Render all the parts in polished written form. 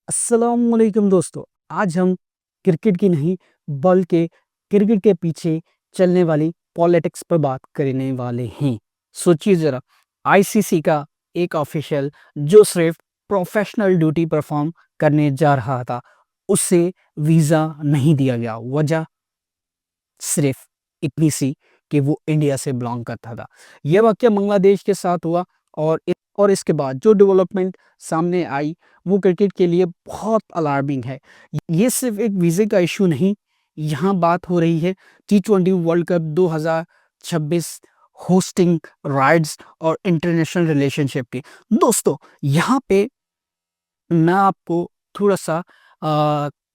अस्सलामुअलैकुम दोस्तों। आज हम क्रिकेट की नहीं बल्कि क्रिकेट के पीछे चलने वाली पॉलिटिक्स पर बात करने वाले हैं। सोचिए ज़रा, आईसीसी का एक ऑफिशियल जो सिर्फ प्रोफेशनल ड्यूटी परफॉर्म करने जा रहा था, उसे वीज़ा नहीं दिया गया। वजह सिर्फ इतनी सी कि वो इंडिया से बिलोंग करता था। यह वाक़या बांग्लादेश के साथ हुआ और इसके बाद जो डेवलपमेंट सामने आई वो क्रिकेट के लिए बहुत अलार्मिंग है। ये सिर्फ एक वीज़े का इशू नहीं, यहाँ बात हो रही है टी20 वर्ल्ड कप 2026 होस्टिंग राइट्स और इंटरनेशनल रिलेशनशिप की। दोस्तों, यहाँ पे मैं आपको थोड़ा-सा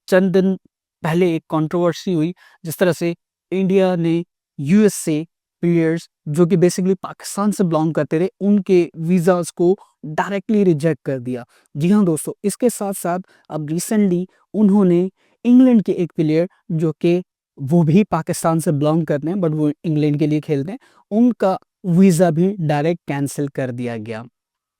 चंद दिन पहले एक कंट्रोवर्सी हुई, जिस तरह से इंडिया ने यूएस से प्लेयर्स जो कि बेसिकली पाकिस्तान से बिलॉन्ग करते थे, उनके वीज़ाज़ को डायरेक्टली रिजेक्ट कर दिया। जी हाँ दोस्तों, इसके साथ-साथ अब रिसेंटली उन्होंने इंग्लैंड के एक प्लेयर जो कि वो भी पाकिस्तान से बिलॉन्ग करते हैं बट वो इंग्लैंड के लिए खेलते हैं, उनका वीज़ा भी डायरेक्ट कैंसल कर दिया गया।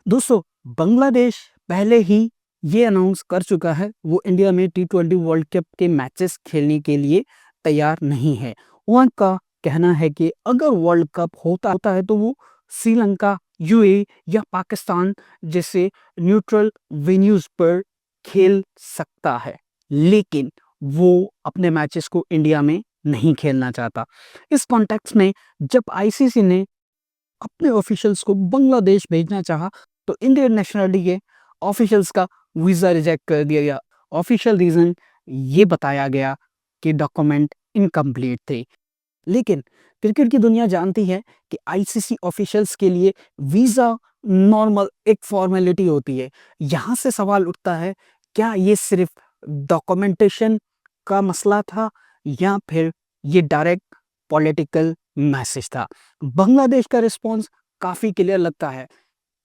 दोस्तों, बांग्लादेश पहले ही ये अनाउंस कर चुका है वो इंडिया में टी20 वर्ल्ड कप के मैचेस खेलने के लिए तैयार नहीं है। उनका कहना है कि अगर वर्ल्ड कप होता है तो वो श्रीलंका, यूएई या पाकिस्तान जैसे न्यूट्रल वेन्यूज पर खेल सकता है, लेकिन वो अपने मैचेस को इंडिया में नहीं खेलना चाहता। इस कॉन्टेक्स्ट में जब आईसीसी ने अपने ऑफिशियल्स को बांग्लादेश भेजना चाहा तो इंडियन नेशनलिटी के ऑफिशियल्स का वीज़ा रिजेक्ट कर दिया गया। ऑफिशियल रीज़न ये बताया गया कि डॉक्यूमेंट इनकम्प्लीट थे। लेकिन क्रिकेट की दुनिया जानती है कि आईसीसी ऑफिशियल्स के लिए वीज़ा नॉर्मल एक फॉर्मेलिटी होती है। यहाँ से सवाल उठता है, क्या ये सिर्फ डॉक्यूमेंटेशन का मसला था या फिर ये डायरेक्ट पॉलिटिकल मैसेज था? बांग्लादेश का रिस्पॉन्स काफ़ी क्लियर लगता है।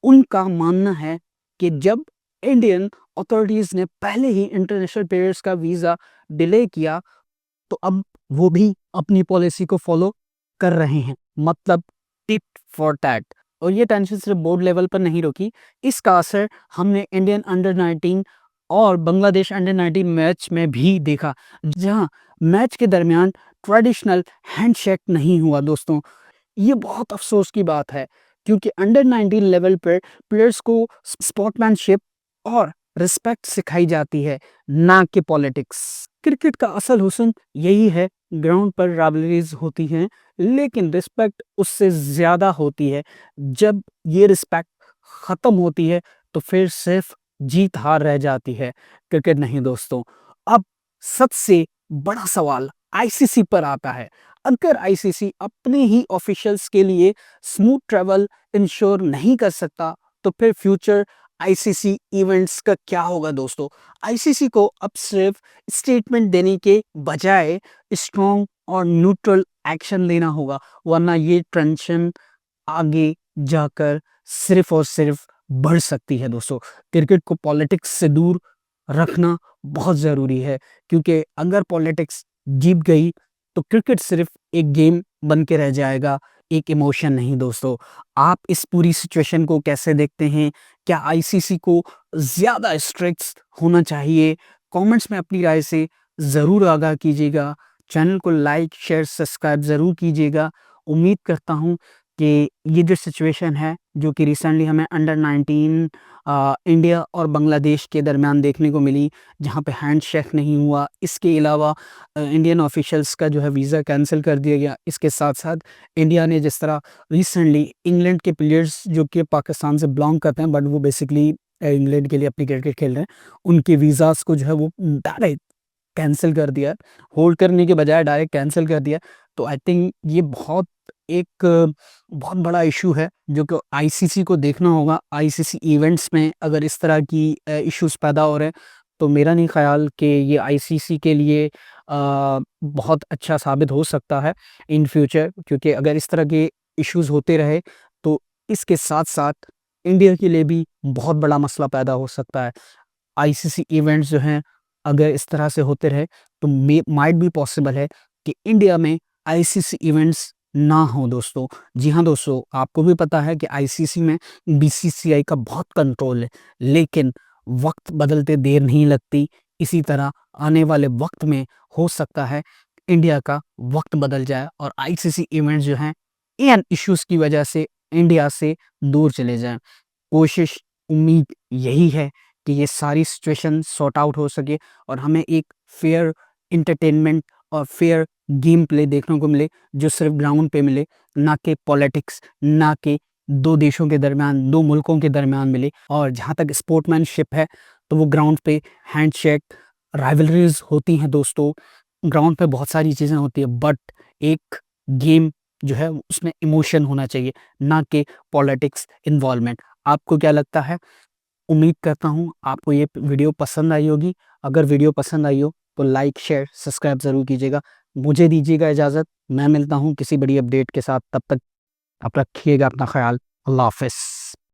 उनका मानना है कि जब इंडियन अथॉरिटीज़ ने पहले ही इंटरनेशनल प्लेयर्स का वीज़ा डिले किया, तो अब वो भी अपनी पॉलिसी को फॉलो कर रहे हैं, मतलब टिट फॉर टैट। और ये टेंशन सिर्फ बोर्ड लेवल पर नहीं रुकी, इसका असर हमने इंडियन अंडर 19 और बांग्लादेश अंडर 19 मैच में भी देखा, जहां मैच के दरमियान ट्रेडिशनल हैंडशेक नहीं हुआ। दोस्तों, ये बहुत अफसोस की बात है, क्योंकि अंडर 19 लेवल पर प्लेयर्स को स्पोर्ट्समैनशिप और रिस्पेक्ट सिखाई जाती है, ना कि पॉलिटिक्स। क्रिकेट का असल हुस्न यही है, ग्राउंड पर राइवलरीज होती हैं, लेकिन रिस्पेक्ट उससे ज़्यादा होती है। जब ये रिस्पेक्ट ख़त्म होती है तो फिर सिर्फ जीत हार रह जाती है, क्रिकेट नहीं दोस्तों। अब सबसे बड़ा सवाल आईसीसी पर आता है। अगर आईसीसी अपने ही ऑफिशियल्स के लिए स्मूथ ट्रैवल इंश्योर नहीं कर सकता, तो फिर फ्यूचर आईसीसी इवेंट्स का क्या होगा दोस्तों? आईसीसी को अब सिर्फ स्टेटमेंट देने के बजाय स्ट्रॉन्ग और न्यूट्रल एक्शन लेना होगा, वरना ये टेंशन आगे जाकर सिर्फ और सिर्फ बढ़ सकती है दोस्तों। क्रिकेट को पॉलिटिक्स से दूर रखना बहुत ज़रूरी है, क्योंकि अगर पॉलिटिक्स जीत गई तो क्रिकेट सिर्फ एक गेम बन के रह जाएगा, एक इमोशन नहीं दोस्तों। आप इस पूरी सिचुएशन को कैसे देखते हैं? क्या आईसीसी को ज़्यादा स्ट्रिक्ट होना चाहिए? कमेंट्स में अपनी राय से ज़रूर आगाह कीजिएगा। चैनल को लाइक, शेयर, सब्सक्राइब ज़रूर कीजिएगा। उम्मीद करता हूँ कि ये जो सिचुएशन है, जो कि रिसेंटली हमें अंडर 19 इंडिया और बांग्लादेश के दरमियान देखने को मिली, जहाँ पे हैंडशेक नहीं हुआ, इसके अलावा इंडियन ऑफिशियल्स का जो है वीज़ा कैंसिल कर दिया गया। इसके साथ-साथ इंडिया ने जिस तरह रिसेंटली इंग्लैंड के प्लेयर्स जो कि पाकिस्तान से बिलॉन्ग करते हैं बट वो बेसिकली इंग्लैंड के लिए अपनी क्रिकेट खेल रहे हैं, उनके वीज़ाज़ को जो है वो डायरेक्ट कैंसल कर दिया, होल्ड करने के बजाय डायरेक्ट कैंसल कर दिया। तो आई थिंक ये बहुत बड़ा इशू है, जो कि आईसीसी को देखना होगा। आईसीसी इवेंट्स में अगर इस तरह की इश्यूज़ पैदा हो रहे हैं, तो मेरा नहीं ख़्याल कि ये आईसीसी के लिए बहुत अच्छा साबित हो सकता है इन फ्यूचर, क्योंकि अगर इस तरह के इश्यूज़ होते रहे, तो इसके साथ-साथ इंडिया के लिए भी बहुत बड़ा मसला पैदा हो सकता है। आईसीसी इवेंट्स जो हैं, अगर इस तरह से होते रहे, तो माइट बी पॉसिबल है कि इंडिया में आईसीसी इवेंट्स ना हो दोस्तों। जी हाँ दोस्तों, आपको भी पता है कि आईसीसी में बीसीसीआई का बहुत कंट्रोल है, लेकिन वक्त बदलते देर नहीं लगती, इसी तरह आने वाले वक्त में हो सकता है इंडिया का वक्त बदल जाए और आईसीसी इवेंट्स जो हैं इन इश्यूज की वजह से इंडिया से दूर चले जाएं। कोशिश, उम्मीद यही है कि ये सारी सिचुएशन सॉर्ट आउट हो सके और हमें एक फेयर एंटरटेनमेंट और फेयर गेम प्ले देखने को मिले, जो सिर्फ ग्राउंड पे मिले, ना कि पॉलिटिक्स, ना कि दो देशों के दरमियान, दो मुल्कों के दरमियान मिले। और जहाँ तक स्पोर्ट्समैनशिप है तो वो ग्राउंड पे हैंडशेक, राइवलरीज होती हैं दोस्तों, ग्राउंड पे बहुत सारी चीज़ें होती है, बट एक गेम जो है उसमें इमोशन होना चाहिए, ना कि पॉलिटिक्स इन्वॉल्वमेंट। आपको क्या लगता है? उम्मीद करता हूँ आपको ये वीडियो पसंद आई होगी। अगर वीडियो पसंद आई हो तो लाइक, शेयर, सब्सक्राइब ज़रूर कीजिएगा। मुझे दीजिएगा इजाज़त, मैं मिलता हूँ किसी बड़ी अपडेट के साथ। तब तक आप रखिएगा अपना ख्याल। अल्लाह हाफ़िज़।